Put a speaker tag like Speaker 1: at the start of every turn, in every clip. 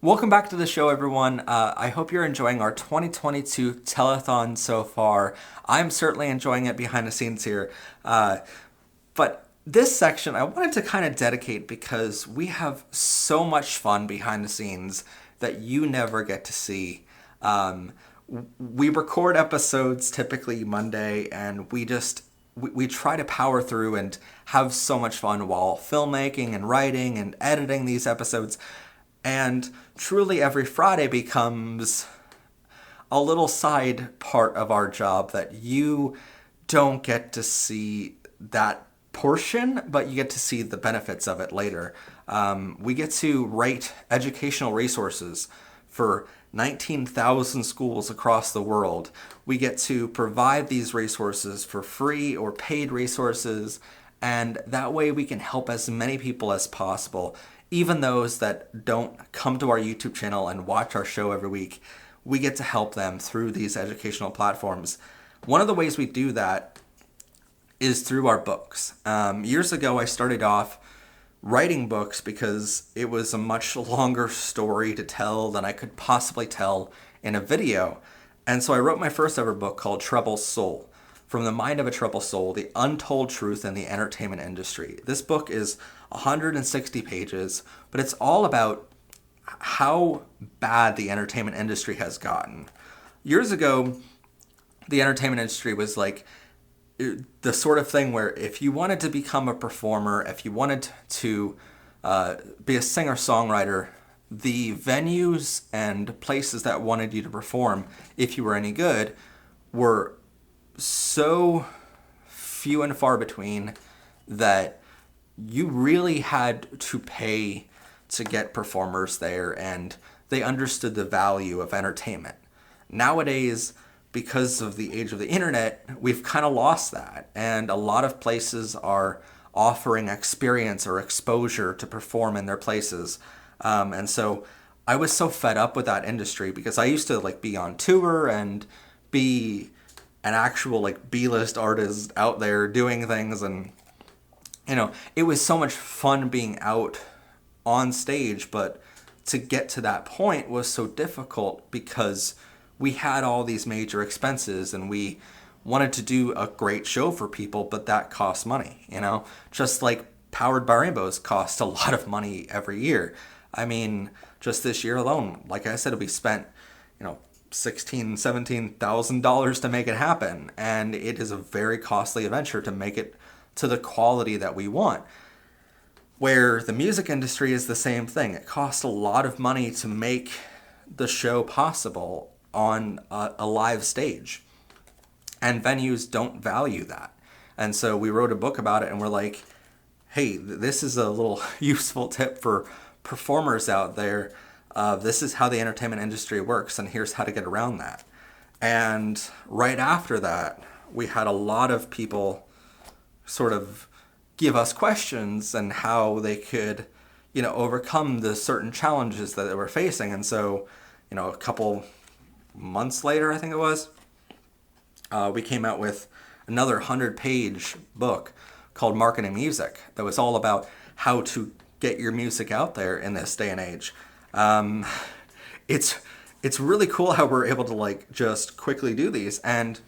Speaker 1: Welcome back to the show, everyone. I hope you're enjoying our 2022 telethon so far. I'm certainly enjoying it behind the scenes here. But this section I wanted to kind of dedicate because we have so much fun behind the scenes that you never get to see. We record episodes typically Monday, and we try to power through and have so much fun while filmmaking and writing and editing these episodes. And truly every Friday becomes a little side part of our job that you don't get to see that portion, but you get to see the benefits of it later. We get to write educational resources for 19,000 schools across the world. We get to provide these resources for free or paid resources, and that way we can help as many people as possible. Even those that don't come to our YouTube channel and watch our show every week, we get to help them through these educational platforms. One of the ways we do that is through our books. Years ago, I started off writing books because it was a much longer story to tell than I could possibly tell in a video. And so I wrote my first ever book called Troubled Soul. From the Mind of a Troubled Soul, The Untold Truth in the Entertainment Industry. This book is 160 pages, but it's all about how bad the entertainment industry has gotten. Years ago, the entertainment industry was like the sort of thing where if you wanted to become a performer, if you wanted to be a singer-songwriter, the venues and places that wanted you to perform, if you were any good, were so few and far between that you really had to pay to get performers there, and they understood the value of entertainment. Nowadays, because of the age of the internet, we've kind of lost that, and a lot of places are offering experience or exposure to perform in their places. And so I was so fed up with that industry because I used to be on tour and be an actual B-list artist out there doing things, and it was so much fun being out on stage, but to get to that point was so difficult because we had all these major expenses and we wanted to do a great show for people, but that costs money, just like Powered by Rainbows costs a lot of money every year. I mean, just this year alone, like I said, we spent, $16,000-$17,000 to make it happen, and it is a very costly adventure to make it to the quality that we want. Where the music industry is the same thing. It costs a lot of money to make the show possible on a live stage, and venues don't value that. And so we wrote a book about it, and we're like, hey, this is a little useful tip for performers out there. This is how the entertainment industry works, and here's how to get around that. And right after that, we had a lot of people sort of give us questions and how they could, overcome the certain challenges that they were facing. And so, a couple months later, I think it was, we came out with another 100-page book called Marketing Music that was all about how to get your music out there in this day and age. It's really cool how we're able to just quickly do these, and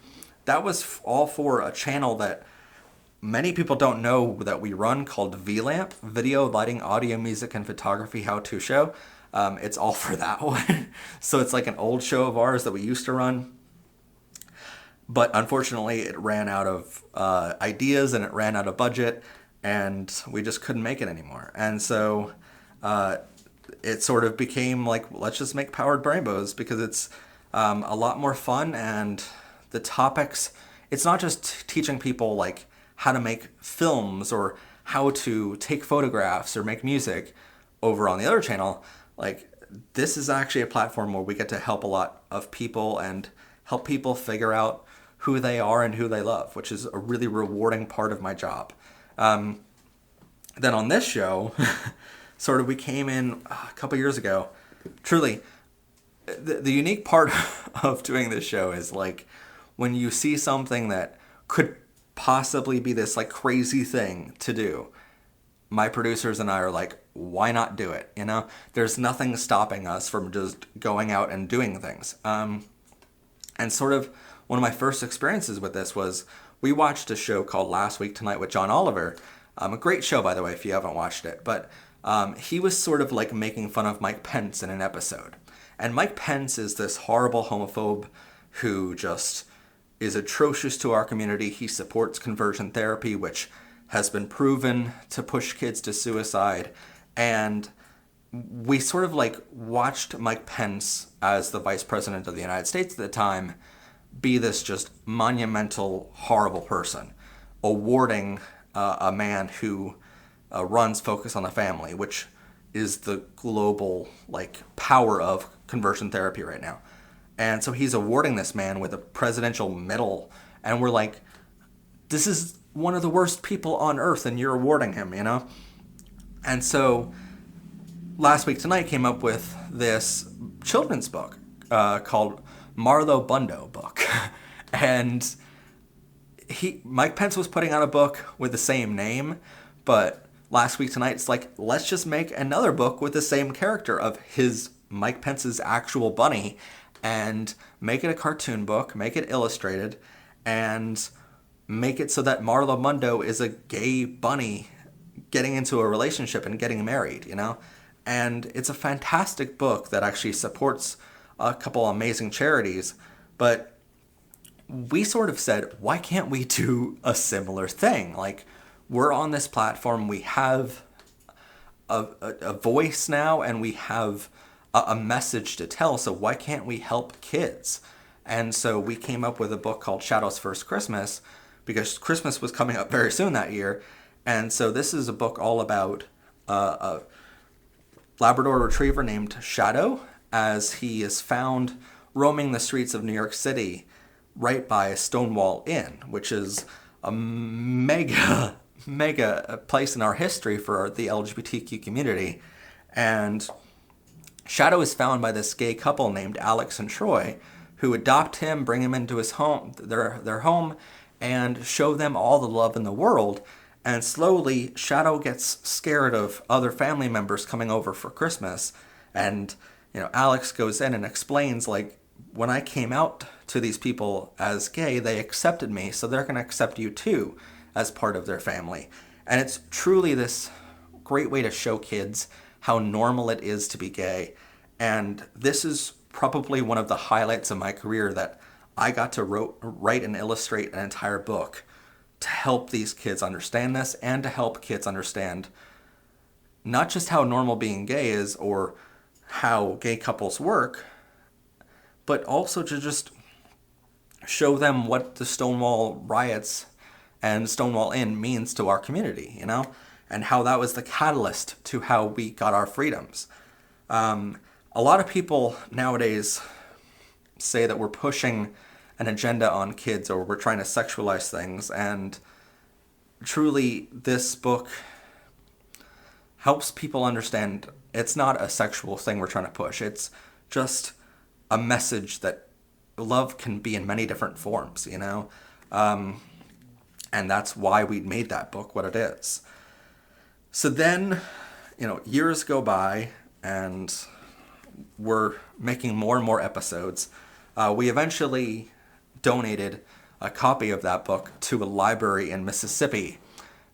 Speaker 1: that was all for a channel that many people don't know that we run called VLAMP, Video, Lighting, Audio, Music, and Photography How-To Show. It's all for that one. So it's like an old show of ours that we used to run, but unfortunately it ran out of ideas and it ran out of budget, and we just couldn't make it anymore. And so it sort of became let's just make Powered by Rainbows because it's a lot more fun, and the topics, it's not just teaching people how to make films or how to take photographs or make music over on the other channel. This is actually a platform where we get to help a lot of people and help people figure out who they are and who they love, which is a really rewarding part of my job. Then on this show, sort of we came in a couple years ago. Truly, the unique part of doing this show is when you see something that could possibly be this crazy thing to do, my producers and I are like, why not do it? There's nothing stopping us from just going out and doing things. And sort of one of my first experiences with this was we watched a show called Last Week Tonight with John Oliver. A great show, by the way, if you haven't watched it. But he was sort of like making fun of Mike Pence in an episode. And Mike Pence is this horrible homophobe who just is atrocious to our community. He supports conversion therapy, which has been proven to push kids to suicide. And we sort of like watched Mike Pence, as the vice president of the United States at the time, be this just monumental, horrible person, awarding a man who runs Focus on the Family, which is the global like power of conversion therapy right now. And so he's awarding this man with a presidential medal, and we're like, this is one of the worst people on earth, and you're awarding him, And so Last Week Tonight came up with this children's book called Marlo Bundo book. And Mike Pence was putting out a book with the same name, but Last Week Tonight, it's like, let's just make another book with the same character of Mike Pence's actual bunny, and make it a cartoon book, make it illustrated, and make it so that Marlo Bundo is a gay bunny getting into a relationship and getting married, And it's a fantastic book that actually supports a couple amazing charities. But we sort of said, why can't we do a similar thing? Like, we're on this platform, we have a voice now, and we have a message to tell, so why can't we help kids? And so we came up with a book called Shadow's First Christmas, because Christmas was coming up very soon that year. And so this is a book all about a Labrador Retriever named Shadow, as he is found roaming the streets of New York City right by Stonewall Inn, which is a mega place in our history for the LGBTQ community. And Shadow is found by this gay couple named Alex and Troy, who adopt him, bring him into his home, their home, and show them all the love in the world. And slowly, Shadow gets scared of other family members coming over for Christmas. And, Alex goes in and explains, like, when I came out to these people as gay, they accepted me, so they're going to accept you too as part of their family. And it's truly this great way to show kids how normal it is to be gay. And this is probably one of the highlights of my career, that I got to write and illustrate an entire book to help these kids understand this, and to help kids understand not just how normal being gay is or how gay couples work, but also to just show them what the Stonewall riots and Stonewall Inn means to our community, and how that was the catalyst to how we got our freedoms. A lot of people nowadays say that we're pushing an agenda on kids, or we're trying to sexualize things, and truly this book helps people understand it's not a sexual thing we're trying to push. It's just a message that love can be in many different forms, and that's why we made that book what it is. So then, years go by, and we're making more and more episodes. We eventually donated a copy of that book to a library in Mississippi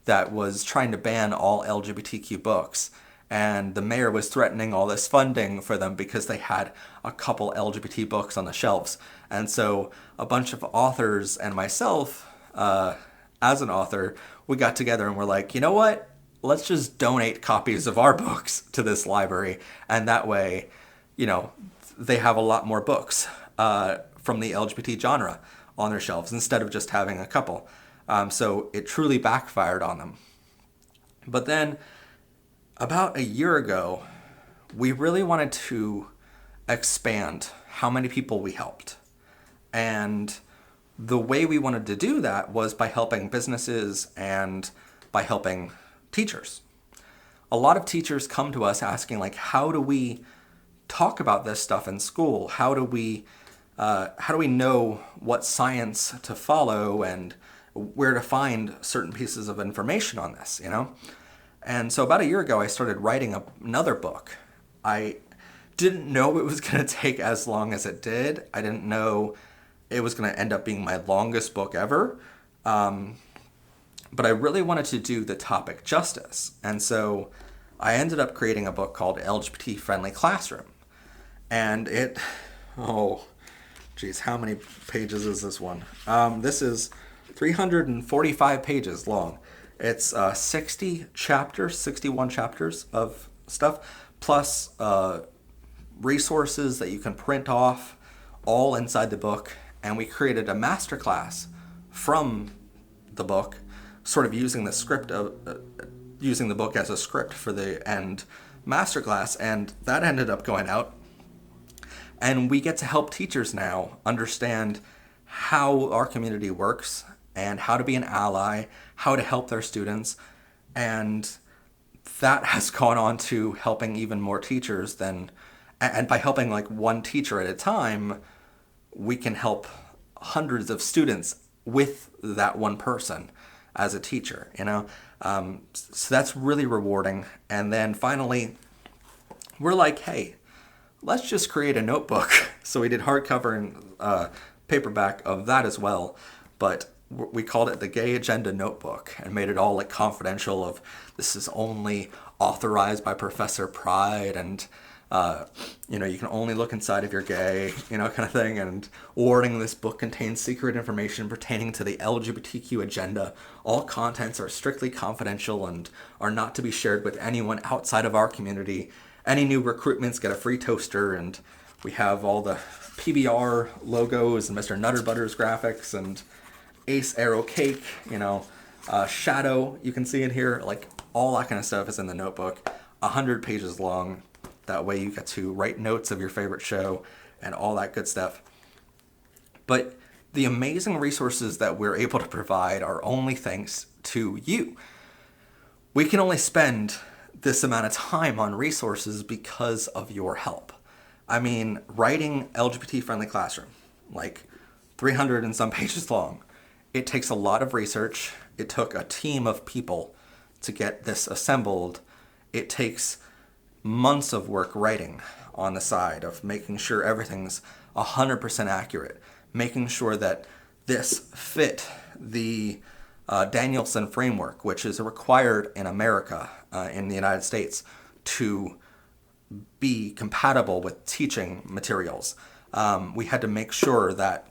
Speaker 1: that was trying to ban all LGBTQ books. And the mayor was threatening all this funding for them because they had a couple LGBT books on the shelves. And so a bunch of authors and myself, as an author, we got together and we're like, you know what? Let's just donate copies of our books to this library. And that way, they have a lot more books from the LGBT genre on their shelves instead of just having a couple. So it truly backfired on them. But then about a year ago, we really wanted to expand how many people we helped. And the way we wanted to do that was by helping businesses and by helping teachers. A lot of teachers come to us asking, like, how do we talk about this stuff in school? How do we know what science to follow and where to find certain pieces of information on this, And so about a year ago, I started writing another book. I didn't know it was going to take as long as it did. I didn't know it was going to end up being my longest book ever. But I really wanted to do the topic justice. And so I ended up creating a book called LGBT Friendly Classroom. And oh, geez, how many pages is this one? This is 345 pages long. It's 61 chapters of stuff, plus resources that you can print off, all inside the book. And we created a masterclass from the book, sort of using using the book as a script for the end masterclass, and that ended up going out. And we get to help teachers now understand how our community works and how to be an ally, how to help their students. And that has gone on to helping even more teachers and by helping like one teacher at a time, we can help hundreds of students with that one person as a teacher, so that's really rewarding. And then finally, we're like, hey, let's just create a notebook. So we did hardcover and paperback of that as well, but we called it the Gay Agenda Notebook and made it all like confidential of this is only authorized by Professor Pride and you can only look inside if you're gay, kind of thing. And warning, this book contains secret information pertaining to the LGBTQ agenda. All contents are strictly confidential and are not to be shared with anyone outside of our community. Any new recruitments get a free toaster, and we have all the PBR logos and Mr. Nutter Butters graphics and Ace Arrow Cake, Shadow you can see in here. Like all that kind of stuff is in the notebook. 100 pages long. That way you get to write notes of your favorite show and all that good stuff. But the amazing resources that we're able to provide are only thanks to you. We can only spend this amount of time on resources because of your help. I mean, writing LGBT Friendly Classroom, like 300 and some pages long, it takes a lot of research. It took a team of people to get this assembled. It takes months of work writing on the side of making sure everything's 100% accurate, making sure that this fit the Danielson framework, which is required in America, in the United States, to be compatible with teaching materials. We had to make sure that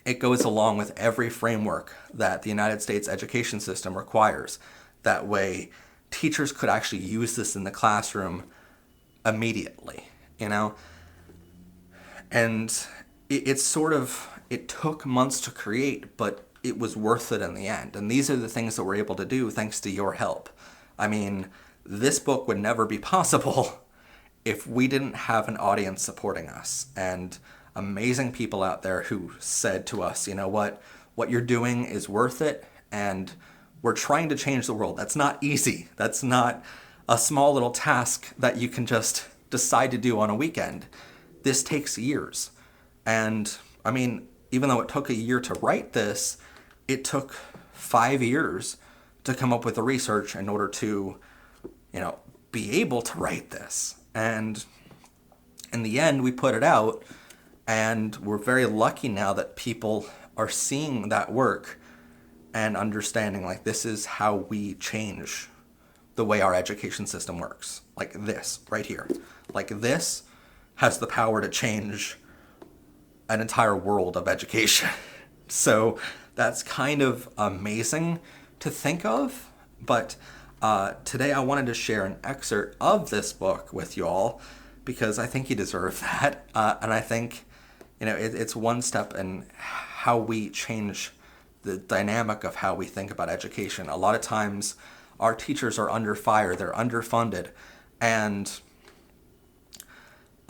Speaker 1: it goes along with every framework that the United States education system requires. That way, teachers could actually use this in the classroom immediately, And it took months to create, but it was worth it in the end. And these are the things that we're able to do thanks to your help. I mean, this book would never be possible if we didn't have an audience supporting us and amazing people out there who said to us, what you're doing is worth it, and we're trying to change the world. That's not easy. That's not a small little task that you can just decide to do on a weekend. This takes years. And I mean, even though it took a year to write this, it took 5 years to come up with the research in order to, be able to write this. And in the end, we put it out, and we're very lucky now that people are seeing that work and understanding, like, this is how we change the way our education system works. Like this, right here. Like this has the power to change an entire world of education. So that's kind of amazing to think of. But today I wanted to share an excerpt of this book with you all because I think you deserve that. And I think, it's one step in how we change the dynamic of how we think about education. A lot of times our teachers are under fire, they're underfunded, and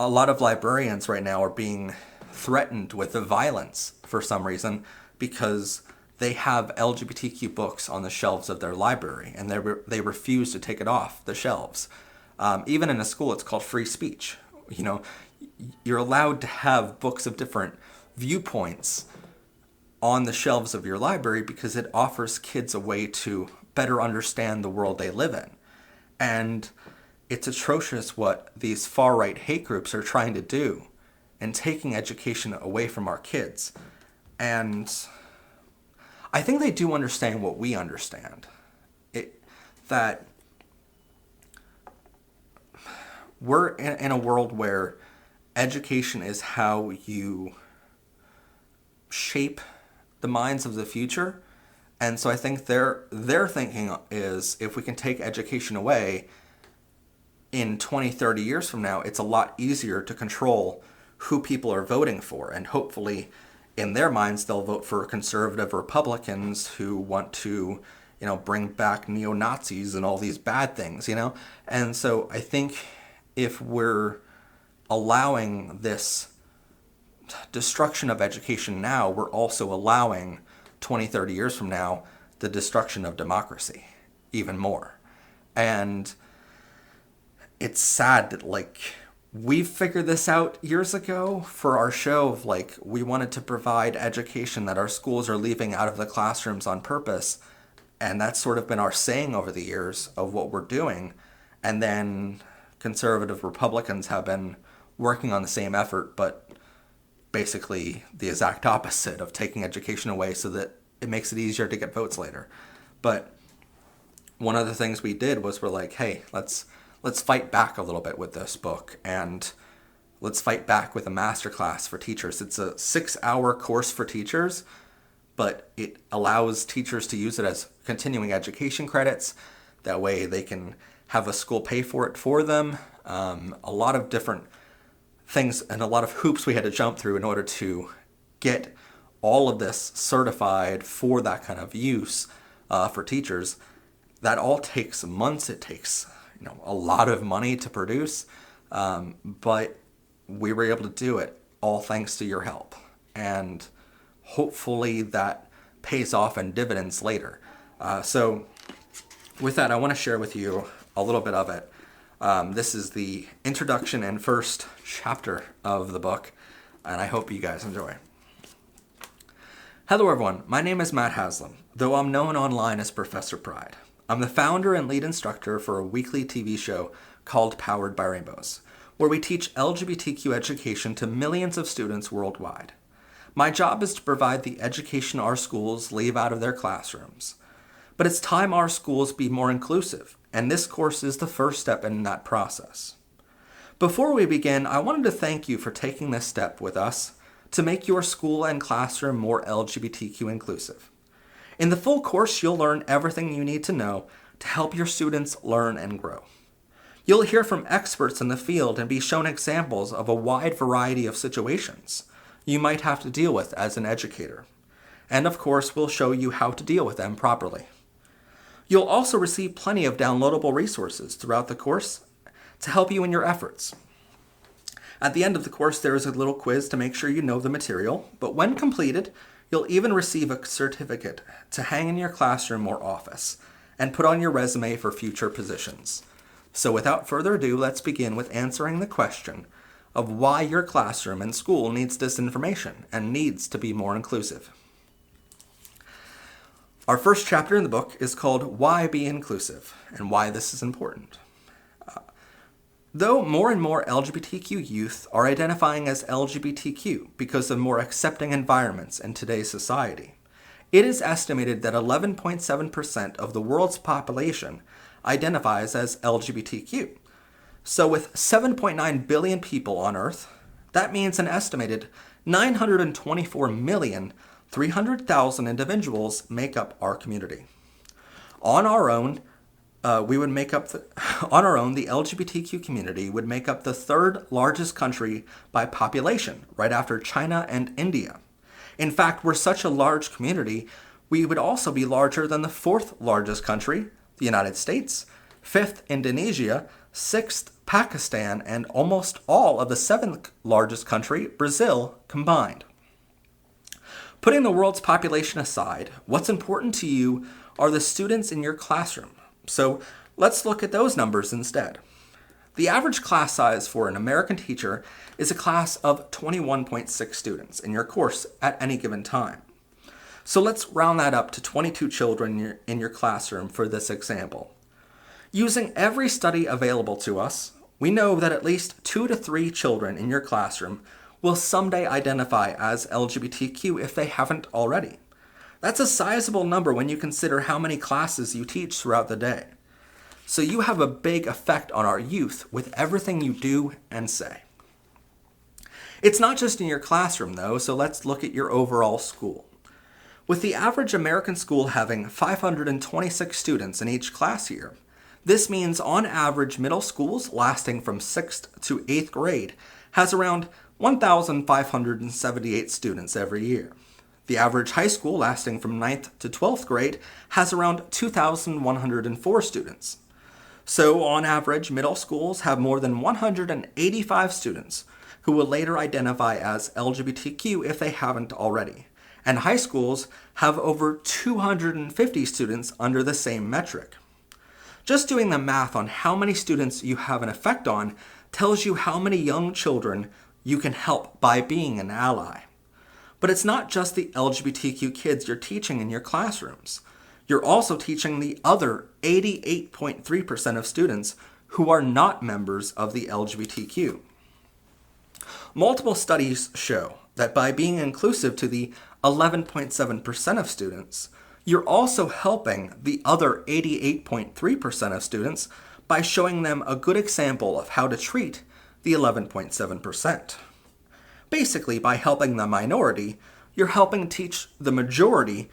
Speaker 1: a lot of librarians right now are being threatened with the violence for some reason because they have LGBTQ books on the shelves of their library and they refuse to take it off the shelves. Even in a school, it's called free speech. You're allowed to have books of different viewpoints on the shelves of your library because it offers kids a way to better understand the world they live in. And it's atrocious what these far-right hate groups are trying to do and taking education away from our kids. And I think they do understand what we understand. That we're in a world where education is how you shape the minds of the future. And so I think their thinking is, if we can take education away, in 20, 30 years from now, it's a lot easier to control who people are voting for. And hopefully, in their minds, they'll vote for conservative Republicans who want to, bring back neo-Nazis and all these bad things, And so I think if we're allowing this destruction of education now, we're also allowing 20, 30 years from now, the destruction of democracy even more. And it's sad that, we figured this out years ago for our show of, we wanted to provide education that our schools are leaving out of the classrooms on purpose. And that's sort of been our saying over the years of what we're doing. And then conservative Republicans have been working on the same effort, but basically the exact opposite of taking education away so that it makes it easier to get votes later. But one of the things we did was we're like, hey, let's fight back a little bit with this book, and let's fight back with a masterclass for teachers. It's a 6-hour course for teachers, but it allows teachers to use it as continuing education credits. That way they can have a school pay for it for them. A lot of different things and a lot of hoops we had to jump through in order to get all of this certified for that kind of use for teachers. That all takes months. It takes a lot of money to produce, but we were able to do it all thanks to your help. And hopefully that pays off in dividends later. So with that, I want to share with you a little bit of it. This is the introduction and first chapter of the book, and I hope you guys enjoy. Hello everyone, my name is Matt Haslam, though I'm known online as Professor Pride. I'm the founder and lead instructor for a weekly TV show called Powered by Rainbows, where we teach LGBTQ education to millions of students worldwide. My job is to provide the education our schools leave out of their classrooms. But it's time our schools be more inclusive, and this course is the first step in that process. Before we begin, I wanted to thank you for taking this step with us to make your school and classroom more LGBTQ inclusive. In the full course, you'll learn everything you need to know to help your students learn and grow. You'll hear from experts in the field and be shown examples of a wide variety of situations you might have to deal with as an educator. And of course, we'll show you how to deal with them properly. You'll also receive plenty of downloadable resources throughout the course to help you in your efforts. At the end of the course, there is a little quiz to make sure you know the material, but when completed, you'll even receive a certificate to hang in your classroom or office and put on your resume for future positions. So without further ado, let's begin with answering the question of why your classroom and school needs this information and needs to be more inclusive. Our first chapter in the book is called Why Be Inclusive and why this is important. Though more and more LGBTQ youth are identifying as LGBTQ because of more accepting environments in today's society, it is estimated that 11.7% of the world's population identifies as LGBTQ. So with 7.9 billion people on Earth, that means an estimated 924,300,000 individuals make up our community. On our own, the LGBTQ community would make up the third largest country by population, right after China and India. In fact, we're such a large community, we would also be larger than the fourth largest country, the United States, fifth Indonesia, sixth Pakistan, and almost all of the seventh largest country, Brazil, combined. Putting the world's population aside, what's important to you are the students in your classroom. So let's look at those numbers instead. The average class size for an American teacher is a class of 21.6 students in your course at any given time. So let's round that up to 22 children in your classroom for this example. Using every study available to us, we know that at least 2 to 3 children in your classroom will someday identify as LGBTQ if they haven't already. That's a sizable number when you consider how many classes you teach throughout the day. So you have a big effect on our youth with everything you do and say. It's not just in your classroom though, so let's look at your overall school. With the average American school having 526 students in each class year, this means on average middle schools lasting from 6th to 8th grade has around 1,578 students every year. The average high school lasting from 9th to 12th grade has around 2,104 students. So on average, middle schools have more than 185 students who will later identify as LGBTQ if they haven't already. And high schools have over 250 students under the same metric. Just doing the math on how many students you have an effect on tells you how many young children you can help by being an ally. But it's not just the LGBTQ kids you're teaching in your classrooms. You're also teaching the other 88.3% of students who are not members of the LGBTQ. Multiple studies show that by being inclusive to the 11.7% of students, you're also helping the other 88.3% of students by showing them a good example of how to treat the 11.7%. Basically, by helping the minority, you're helping teach the majority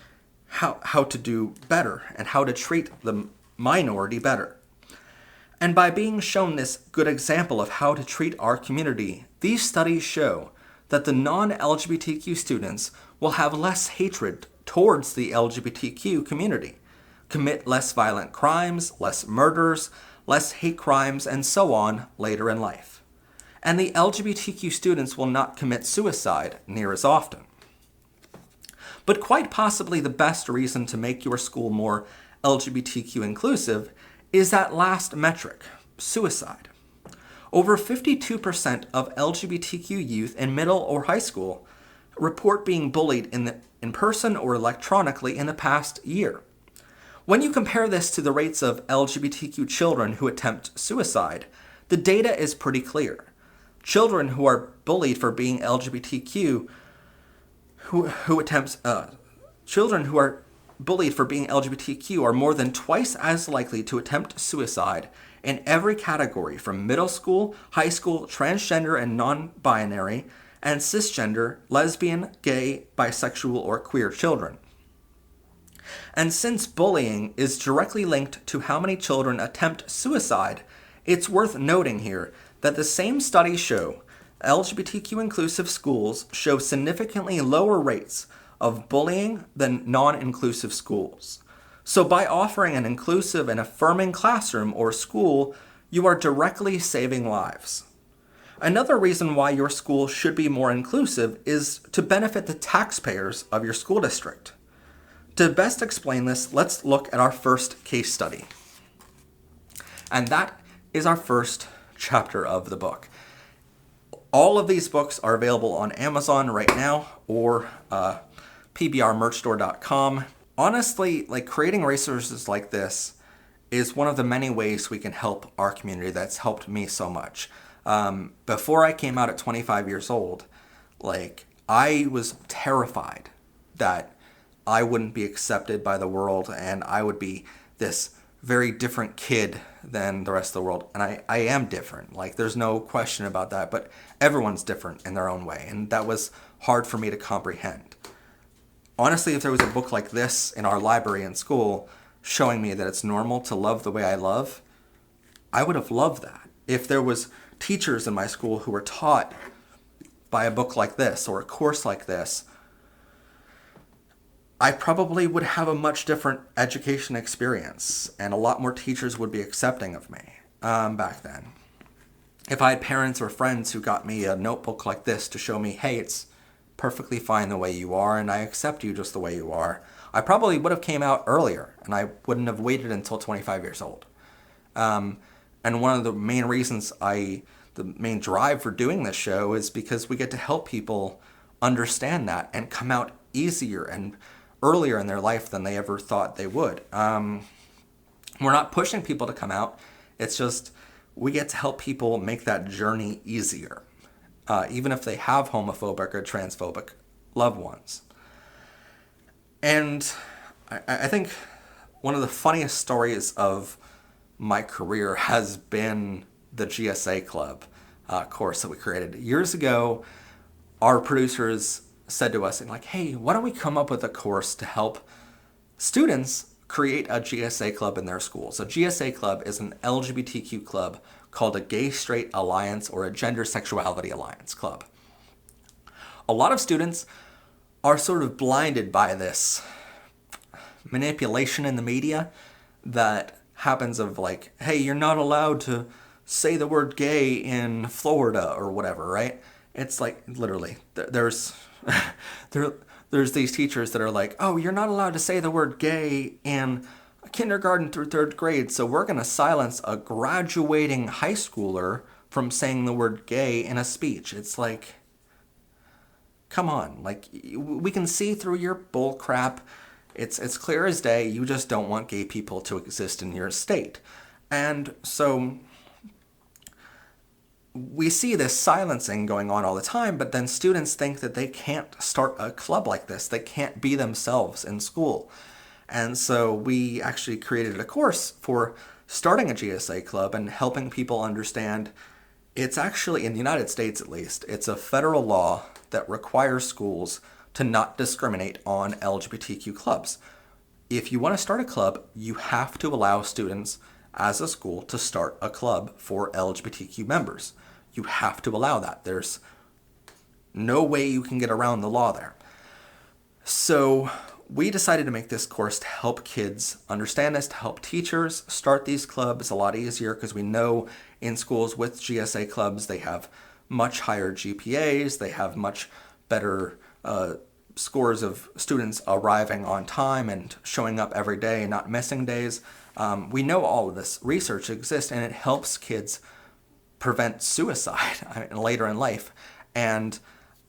Speaker 1: how to do better and how to treat the minority better. And by being shown this good example of how to treat our community, these studies show that the non-LGBTQ students will have less hatred towards the LGBTQ community, commit less violent crimes, less murders, less hate crimes, and so on later in life. And the LGBTQ students will not commit suicide near as often. But quite possibly the best reason to make your school more LGBTQ inclusive is that last metric, suicide. Over 52% of LGBTQ youth in middle or high school report being bullied in person or electronically in the past year. When you compare this to the rates of LGBTQ children who attempt suicide, the data is pretty clear. Children who are bullied for being LGBTQ children who are bullied for being LGBTQ are more than twice as likely to attempt suicide in every category from middle school, high school, transgender and non-binary, and cisgender, lesbian, gay, bisexual, or queer children. And since bullying is directly linked to how many children attempt suicide, it's worth noting here that the same studies show LGBTQ inclusive schools show significantly lower rates of bullying than non-inclusive schools. So by offering an inclusive and affirming classroom or school, you are directly saving lives. Another reason why your school should be more inclusive is to benefit the taxpayers of your school district. To best explain this, let's look at our first case study. And that is our first chapter of the book. All of these books are available on Amazon right now or pbrmerchstore.com. Honestly, creating resources like this is one of the many ways we can help our community that's helped me so much. Before I came out at 25 years old, I was terrified that I wouldn't be accepted by the world and I would be this very different kid than the rest of the world. And I am different. There's no question about that, but everyone's different in their own way. And that was hard for me to comprehend. Honestly, if there was a book like this in our library in school showing me that it's normal to love the way I love, I would have loved that. If there was teachers in my school who were taught by a book like this or a course like this, I probably would have a much different education experience and a lot more teachers would be accepting of me back then. If I had parents or friends who got me a notebook like this to show me, hey, it's perfectly fine the way you are and I accept you just the way you are, I probably would have came out earlier and I wouldn't have waited until 25 years old. And one of the main reasons the main drive for doing this show is because we get to help people understand that and come out easier and earlier in their life than they ever thought they would. We're not pushing people to come out. It's just we get to help people make that journey easier, even if they have homophobic or transphobic loved ones. And I think one of the funniest stories of my career has been the GSA Club course that we created. Years ago, our producers said to us, like, hey, why don't we come up with a course to help students create a GSA club in their schools. A GSA club is an LGBTQ club called a Gay Straight Alliance or a Gender Sexuality Alliance club. A lot of students are sort of blinded by this manipulation in the media that happens of like, hey, you're not allowed to say the word gay in Florida or whatever, right? It's like, literally, there's these teachers that are like, oh, you're not allowed to say the word gay in kindergarten through third grade, so we're going to silence a graduating high schooler from saying the word gay in a speech. It's like, come on, like, we can see through your bull crap. It's clear as day. You just don't want gay people to exist in your state. And so we see this silencing going on all the time, but then students think that they can't start a club like this. They can't be themselves in school. And so we actually created a course for starting a GSA club and helping people understand it's actually, in the United States at least, it's a federal law that requires schools to not discriminate on LGBTQ clubs. If you want to start a club, you have to allow students as a school to start a club for LGBTQ members. You have to allow that. There's no way you can get around the law there. So we decided to make this course to help kids understand this, to help teachers start these clubs a lot easier, because we know in schools with GSA clubs, they have much higher GPAs, they have much better scores of students arriving on time and showing up every day and not missing days. We know all of this research exists, and it helps kids prevent suicide later in life, and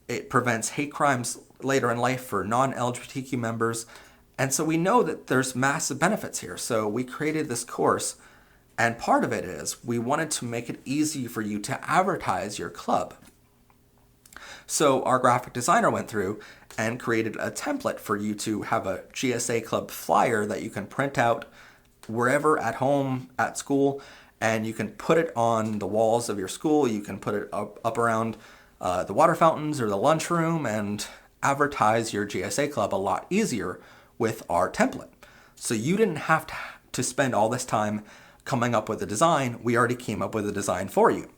Speaker 1: it prevents hate crimes later in life for non-LGBTQ members. And so we know that there's massive benefits here. So we created this course, and part of it is we wanted to make it easy for you to advertise your club. So our graphic designer went through and created a template for you to have a GSA club flyer that you can print out wherever, at home, at school, and you can put it on the walls of your school. You can put it up around the water fountains or the lunchroom and advertise your GSA club a lot easier with our template. So you didn't have to spend all this time coming up with a design. We already came up with a design for you.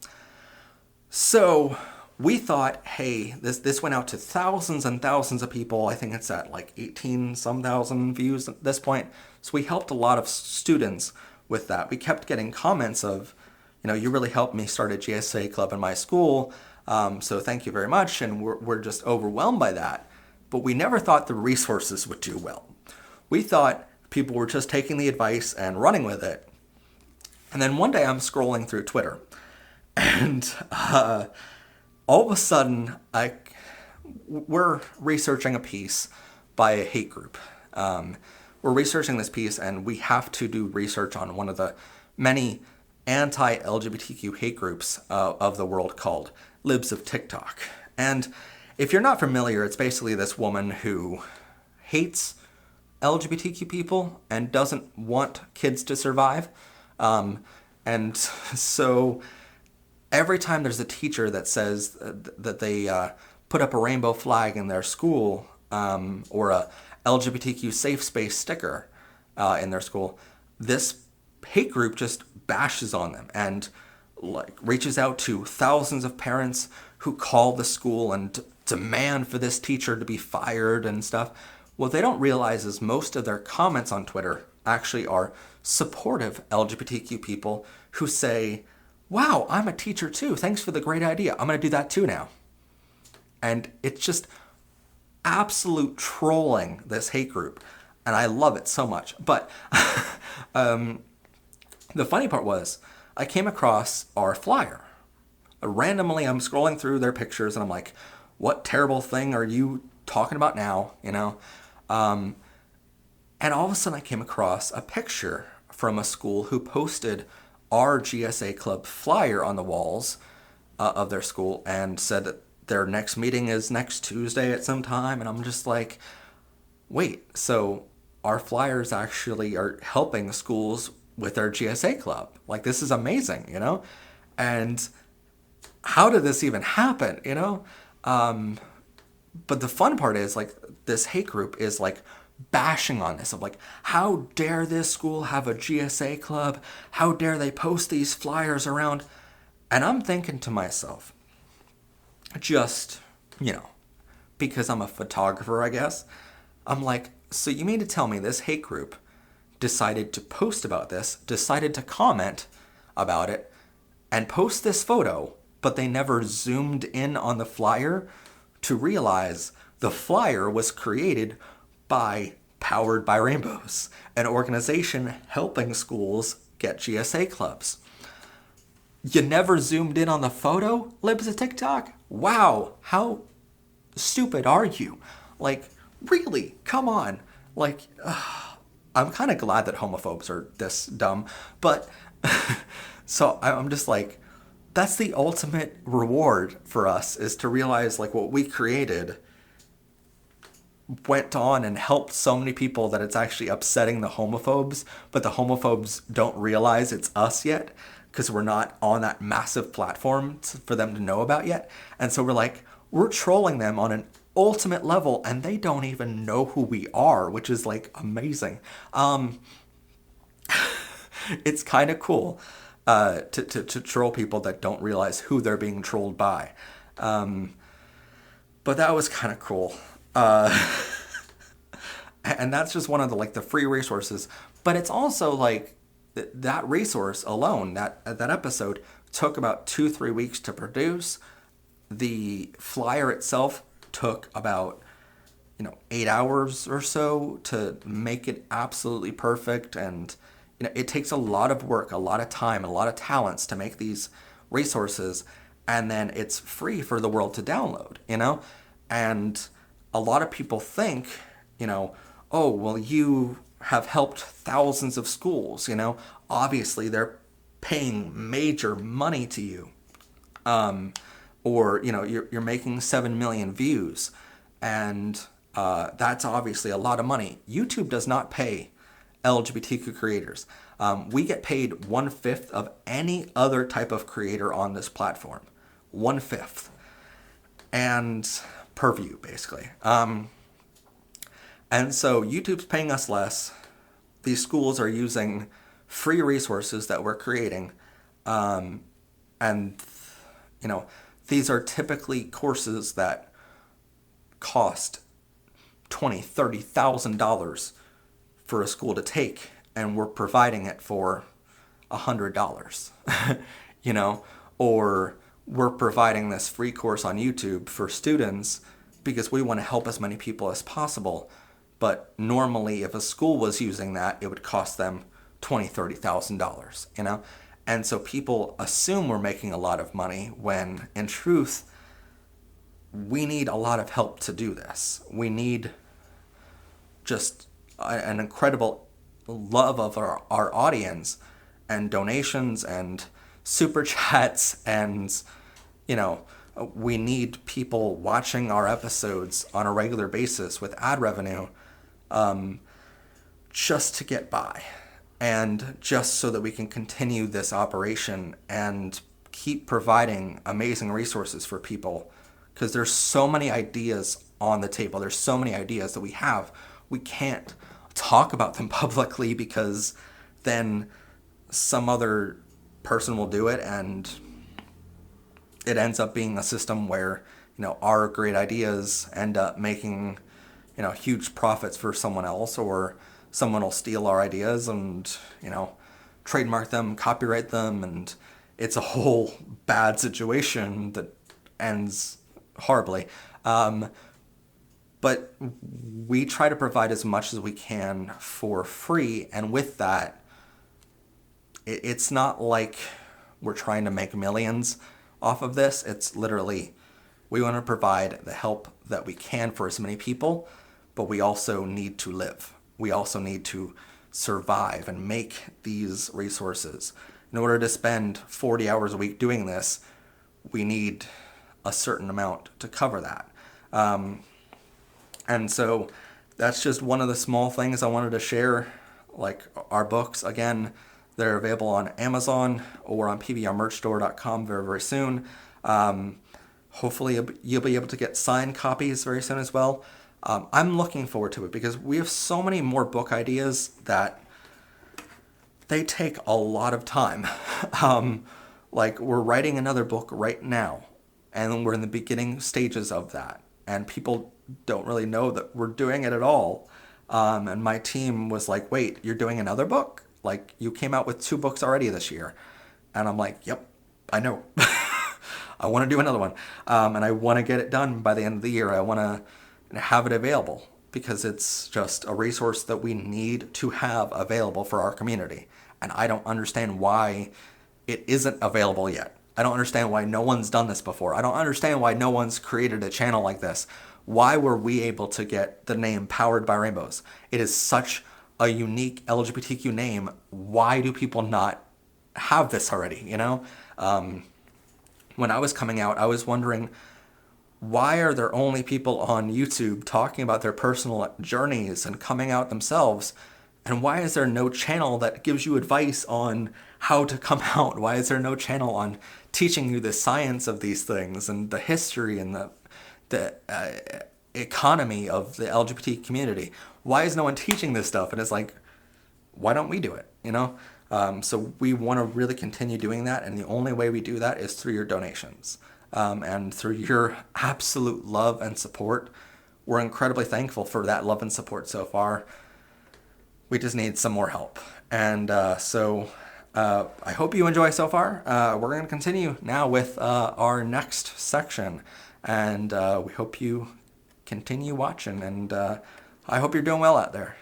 Speaker 1: So we thought, hey, this went out to thousands and thousands of people. I think it's at like 18-some thousand views at this point. So we helped a lot of students with that. We kept getting comments of, you really helped me start a GSA club in my school, so thank you very much. And we're just overwhelmed by that. But we never thought the resources would do well. We thought people were just taking the advice and running with it. And then one day I'm scrolling through Twitter, and all of a sudden, we're researching a piece by a hate group. We're researching this piece, and we have to do research on one of the many anti-LGBTQ hate groups of the world called Libs of TikTok. And if you're not familiar, it's basically this woman who hates LGBTQ people and doesn't want kids to survive. And so every time there's a teacher that says that they put up a rainbow flag in their school or a LGBTQ safe space sticker in their school, this hate group just bashes on them and reaches out to thousands of parents who call the school and demand for this teacher to be fired and stuff. What they don't realize is most of their comments on Twitter actually are supportive LGBTQ people who say, wow, I'm a teacher too. Thanks for the great idea. I'm going to do that too now. And it's just absolute trolling, this hate group. And I love it so much. But the funny part was I came across our flyer. Randomly, I'm scrolling through their pictures and I'm like, what terrible thing are you talking about now? And all of a sudden I came across a picture from a school who posted our GSA Club flyer on the walls of their school and said that their next meeting is next Tuesday at some time. And I'm just like, wait, so our flyers actually are helping schools with their GSA Club. Like, this is amazing, you know? And how did this even happen, you know? But the fun part is, like, this hate group is, like, bashing on this of, like, how dare this school have a GSA Club? How dare they post these flyers around? And I'm thinking to myself, just, you know, because I'm a photographer, I guess, I'm like, so you mean to tell me this hate group decided to post about this, decided to comment about it, and post this photo, but they never zoomed in on the flyer to realize the flyer was created by Powered by Rainbows, an organization helping schools get GSA clubs. You never zoomed in on the photo, libs of TikTok? Wow, how stupid are you? Like, really? Come on. Like, I'm kind of glad that homophobes are this dumb, but so I'm just like, that's the ultimate reward for us, is to realize, like, what we created went on and helped so many people that it's actually upsetting the homophobes, but the homophobes don't realize it's us yet because we're not on that massive platform for them to know about yet. And so we're like, we're trolling them on an ultimate level and they don't even know who we are, which is, like, amazing. It's kind of cool to troll people that don't realize who they're being trolled by. But that was kind of cool. And that's just one of the, like, the free resources. But it's also like that resource alone, that episode took about 2-3 weeks to produce. The flyer itself took about 8 hours or so to make it absolutely perfect. And it takes a lot of work, a lot of time, a lot of talents to make these resources, and then it's free for the world to download, And a lot of people think, oh, well, you have helped thousands of schools, obviously they're paying major money to you. Or, you're making 7 million views, and that's obviously a lot of money. YouTube does not pay LGBTQ creators. We get paid 1/5 of any other type of creator on this platform. 1/5. And per view, basically. And so YouTube's paying us less. These schools are using free resources that we're creating. And, these are typically courses that cost $20,000, $30,000 for a school to take, and we're providing it for $100, or we're providing this free course on YouTube for students because we want to help as many people as possible. But normally, if a school was using that, it would cost them $20,000, $30,000, And so people assume we're making a lot of money when, in truth, we need a lot of help to do this. We need just an incredible love of our audience and donations and super chats, and we need people watching our episodes on a regular basis with ad revenue, just to get by, and just so that we can continue this operation and keep providing amazing resources for people, because there's so many ideas on the table. There's so many ideas that we can't talk about them publicly, because then some other person will do it, and it ends up being a system where our great ideas end up making huge profits for someone else, or someone will steal our ideas and trademark them, copyright them, and it's a whole bad situation that ends horribly. But we try to provide as much as we can for free, and with that, it's not like we're trying to make millions off of this. It's literally, we want to provide the help that we can for as many people, but we also need to live. We also need to survive and make these resources. In order to spend 40 hours a week doing this, we need a certain amount to cover that. And so that's just one of the small things I wanted to share. Like our books, again, they're available on Amazon or on pbrmerchstore.com very, very soon. Hopefully you'll be able to get signed copies very soon as well. I'm looking forward to it because we have so many more book ideas that they take a lot of time. Like we're writing another book right now, and we're in the beginning stages of that. And people don't really know that we're doing it at all. And my team was like, wait, you're doing another book? Like, you came out with 2 books already this year. And I'm like, yep, I know. I want to do another one. And I want to get it done by the end of the year. I want to have it available because it's just a resource that we need to have available for our community. And I don't understand why it isn't available yet. I don't understand why no one's done this before. I don't understand why no one's created a channel like this. Why were we able to get the name Powered by Rainbows? It is such a unique LGBTQ name. Why do people not have this already, you know? When I was coming out, I was wondering, why are there only people on YouTube talking about their personal journeys and coming out themselves? And why is there no channel that gives you advice on how to come out? Why is there no channel on teaching you the science of these things and the history and the economy of the LGBT community? Why is no one teaching this stuff? And it's like, why don't we do it, you know? So we want to really continue doing that, and the only way we do that is through your donations and through your absolute love and support. We're incredibly thankful for that love and support so far. We just need some more help. And so I hope you enjoy so far. We're going to continue now with our next section, and we hope you continue watching, and I hope you're doing well out there.